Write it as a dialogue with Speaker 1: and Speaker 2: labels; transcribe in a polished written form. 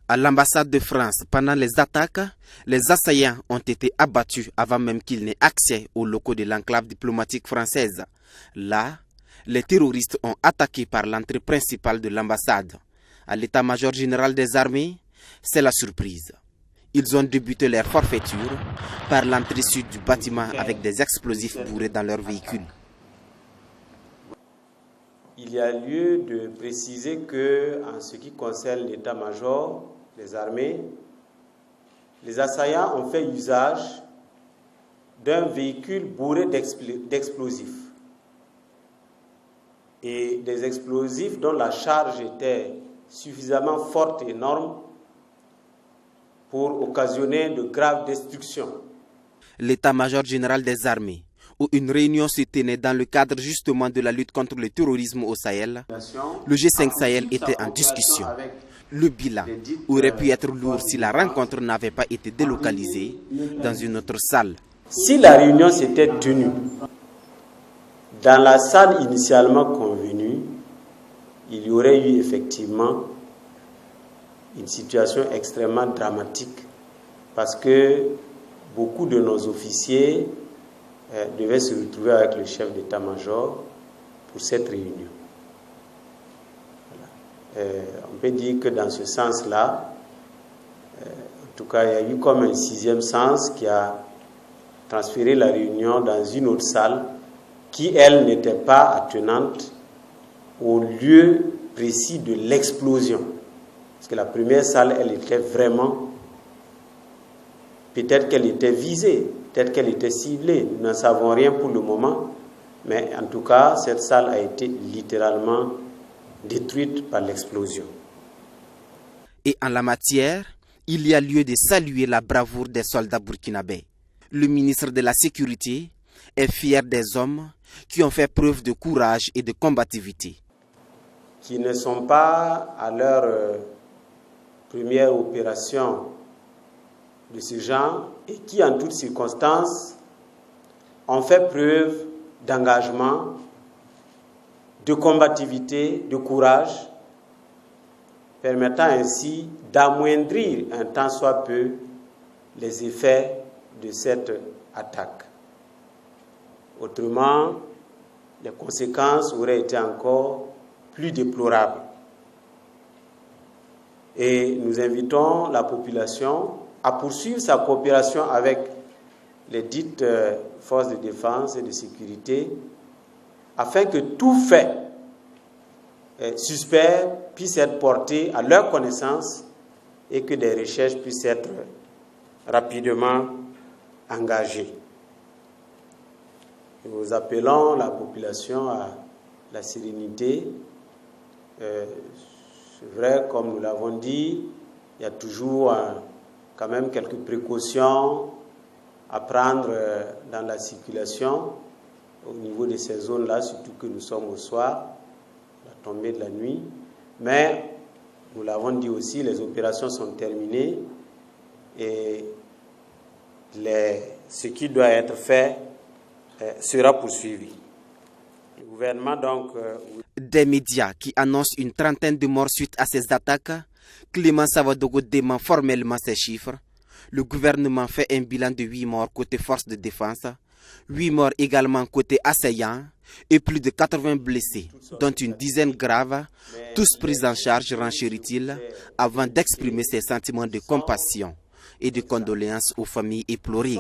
Speaker 1: À l'ambassade de France, pendant les attaques, les assaillants ont été abattus avant même qu'ils n'aient accès aux locaux de l'enclave diplomatique française. Là, les terroristes ont attaqué par l'entrée principale de l'ambassade. À l'état-major général des armées, c'est la surprise. Ils ont débuté leur forfaiture par l'entrée sud du bâtiment avec des explosifs bourrés dans leurs véhicules.
Speaker 2: Il y a lieu de préciser que, en ce qui concerne l'état-major des armées, les assaillants ont fait usage d'un véhicule bourré d'explosifs et des explosifs dont la charge était suffisamment forte et énorme pour occasionner de graves destructions.
Speaker 1: L'état-major général des armées, où une réunion se tenait dans le cadre justement de la lutte contre le terrorisme au Sahel, le G5 Sahel était en discussion. Le bilan aurait pu être lourd si la rencontre n'avait pas été délocalisée dans une autre salle.
Speaker 2: Si la réunion s'était tenue dans la salle initialement convenue, il y aurait eu effectivement une situation extrêmement dramatique parce que beaucoup de nos officiers devaient se retrouver avec le chef d'état-major pour cette réunion. On peut dire que dans ce sens-là, en tout cas, il y a eu comme un sixième sens qui a transféré la réunion dans une autre salle qui, elle, n'était pas attenante au lieu précis de l'explosion. Parce que la première salle, elle était vraiment, peut-être qu'elle était visée, peut-être qu'elle était ciblée. Nous n'en savons rien pour le moment, mais en tout cas, cette salle a été littéralement détruite par l'explosion.
Speaker 1: Et en la matière, il y a lieu de saluer la bravoure des soldats burkinabés. Le ministre de la Sécurité est fier des hommes qui ont fait preuve de courage et de combativité.
Speaker 2: Qui ne sont pas à leur première opération de ce genre et qui, en toutes circonstances, ont fait preuve d'engagement, de combativité, de courage, permettant ainsi d'amoindrir un tant soit peu les effets de cette attaque. Autrement, les conséquences auraient été encore plus déplorables. Et nous invitons la population à poursuivre sa coopération avec les dites forces de défense et de sécurité afin que tout fait suspect puisse être porté à leur connaissance et que des recherches puissent être rapidement engagées. Nous appelons la population à la sérénité. C'est vrai, comme nous l'avons dit, il y a toujours quand même quelques précautions à prendre dans la circulation au niveau de ces zones-là, surtout que nous sommes au soir, la tombée de la nuit. Mais, nous l'avons dit aussi, les opérations sont terminées et ce qui doit être fait sera poursuivi. Le gouvernement, donc...
Speaker 1: Des médias qui annoncent une trentaine de morts suite à ces attaques, Clément Savadogo dément formellement ces chiffres. Le gouvernement fait un bilan de 8 morts côté force de défense, 8 morts également côté assaillants et plus de 80 blessés, dont une dizaine graves, tous pris en charge, renchérit-il, avant d'exprimer ses sentiments de compassion et de condoléances aux familles éplorées.